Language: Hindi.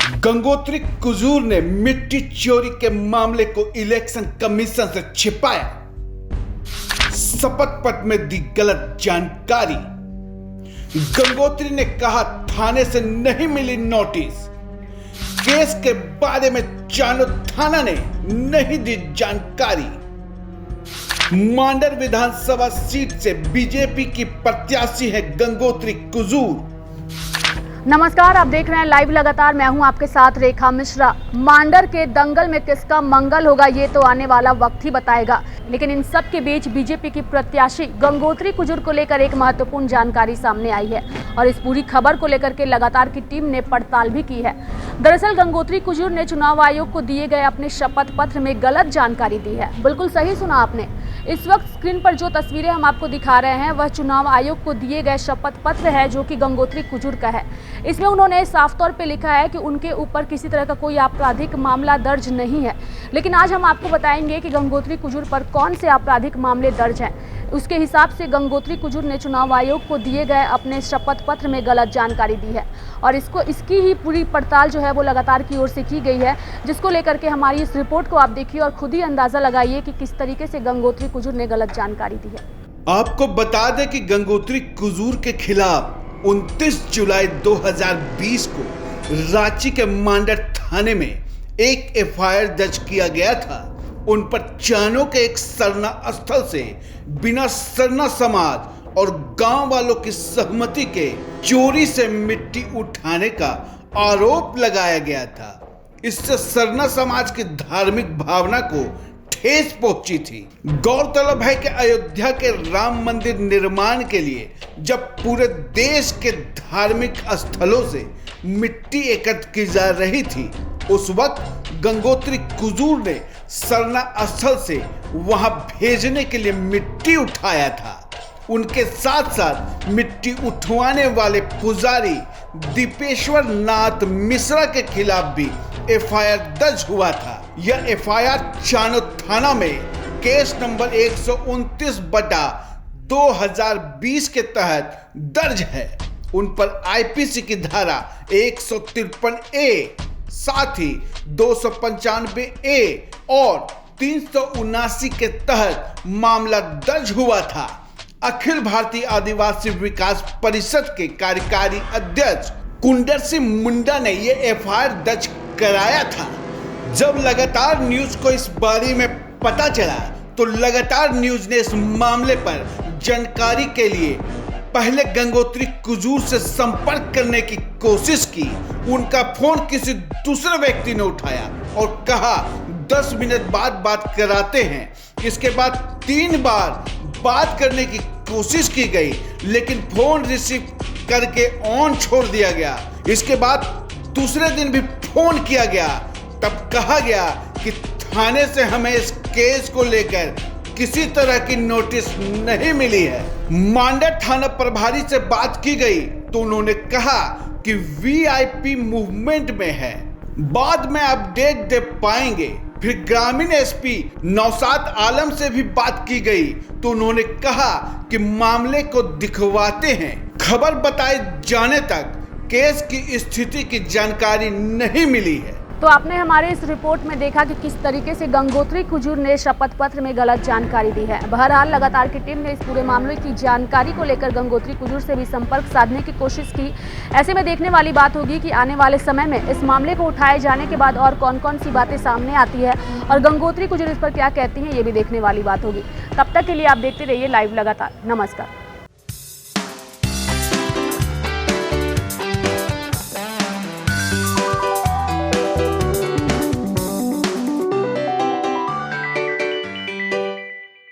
गंगोत्री कुजूर ने मिट्टी चोरी के मामले को इलेक्शन कमीशन से छिपाया। शपथ पत्र में दी गलत जानकारी। गंगोत्री ने कहा थाने से नहीं मिली नोटिस। केस के बारे में चानो थाना ने नहीं दी जानकारी। मांडर विधानसभा सीट से बीजेपी की प्रत्याशी है गंगोत्री कुजूर। नमस्कार, आप देख रहे हैं लाइव लगातार। मैं हूं आपके साथ रेखा मिश्रा। मांडर के दंगल में किसका मंगल होगा ये तो आने वाला वक्त ही बताएगा, लेकिन इन सब के बीच बीजेपी की प्रत्याशी गंगोत्री कुजूर को लेकर एक महत्वपूर्ण जानकारी सामने आई है और इस पूरी खबर को लेकर के लगातार की टीम ने पड़ताल भी की है। दरअसल गंगोत्री कुजूर ने चुनाव आयोग को दिए गए अपने शपथ पत्र में गलत जानकारी दी है। बिल्कुल सही सुना आपने। इस वक्त स्क्रीन पर जो तस्वीरें हम आपको दिखा रहे हैं वह चुनाव आयोग को दिए गए शपथ पत्र है जो कि गंगोत्री कुजूर का है। इसमें उन्होंने साफ तौर पे लिखा है कि उनके ऊपर किसी तरह का कोई आपराधिक मामला दर्ज नहीं है, लेकिन आज हम आपको बताएंगे कि गंगोत्री कुजूर पर कौन से आपराधिक मामले दर्ज हैं। उसके हिसाब से गंगोत्री कुजूर ने चुनाव आयोग को दिए गए अपने शपथ पत्र में गलत जानकारी दी है और इसकी ही पूरी पड़ताल जो है वो लगातार की ओर से की गई है, जिसको लेकर के हमारी इस रिपोर्ट को आप देखिए और खुद ही अंदाजा लगाइए कि किस तरीके से गंगोत्री कुजूर ने गलत जानकारी दी है। आपको बता दें कि गंगोत्री कुजूर के खिलाफ 29 जुलाई 2020 को रांची के मांडर थाने में एक एफआईआर दर्ज किया गया था। उन पर चानो के एक सरना स्थल से बिना सरना समाज और गांव वालों की सहमति के चोरी से मिट्टी उठाने का आरोप लगाया गया था। इससे सरना समाज की धार्मिक भावना को ठेस पहुंची थी। गौरतलब है कि अयोध्या के राम मंदिर निर्माण के लिए जब पूरे देश के धार्मिक स्थलों से मिट्टी एकत्र की जा रही थी, उस वक्त गंगोत्री कुजूर ने सरना स्थल से वहां भेजने के लिए मिट्टी उठाया था। उनके साथ साथ मिट्टी उठवाने वाले पुजारी दीपेश्वर नाथ मिश्रा के खिलाफ भी एफआईआर दर्ज हुआ था। यह एफआईआर चानो थाना में केस नंबर 129/2020 के तहत दर्ज है। उन पर आईपीसी की धारा 153A, साथ ही 295A और 379 के तहत मामला दर्ज हुआ था। अखिल भारतीय आदिवासी विकास परिषद के कार्यकारी अध्यक्ष कुंदर सिंह मुंडा ने यह एफआईआर दर्ज कराया था। जब लगातार न्यूज को इस बारे में पता चला तो लगातार न्यूज ने इस मामले पर जानकारी के लिए पहले गंगोत्री कुजूर से संपर्क करने की कोशिश की। उनका फोन किसी दूसरे व्यक्ति ने उठाया और कहा 10 मिनट बाद बात कराते हैं। इसके बाद 3 बार बात करने की कोशिश की गई, लेकिन फोन रिसीव करके ऑन छोड़ दिया गया। इसके बाद दूसरे दिन भी फोन किया गया, तब कहा गया कि थाने से हमें इस केस को लेकर किसी तरह की नोटिस नहीं मिली है। मांडर थाना प्रभारी से बात की गई तो उन्होंने कहा कि वीआईपी मूवमेंट में है, बाद में अपडेट दे पाएंगे। फिर ग्रामीण एसपी नौशाद आलम से भी बात की गई तो उन्होंने कहा कि मामले को दिखवाते हैं। खबर बताए जाने तक केस की स्थिति की जानकारी नहीं मिली है। तो आपने हमारे इस रिपोर्ट में देखा कि किस तरीके से गंगोत्री कुजूर ने शपथ पत्र में गलत जानकारी दी है। बहरहाल लगातार की टीम ने इस पूरे मामले की जानकारी को लेकर गंगोत्री कुजूर से भी संपर्क साधने की कोशिश की। ऐसे में देखने वाली बात होगी कि आने वाले समय में इस मामले को उठाए जाने के बाद और कौन कौन सी बातें सामने आती है और गंगोत्री कुजूर इस पर क्या कहती हैं, ये भी देखने वाली बात होगी। तब तक के लिए आप देखते रहिए लाइव लगातार। नमस्कार।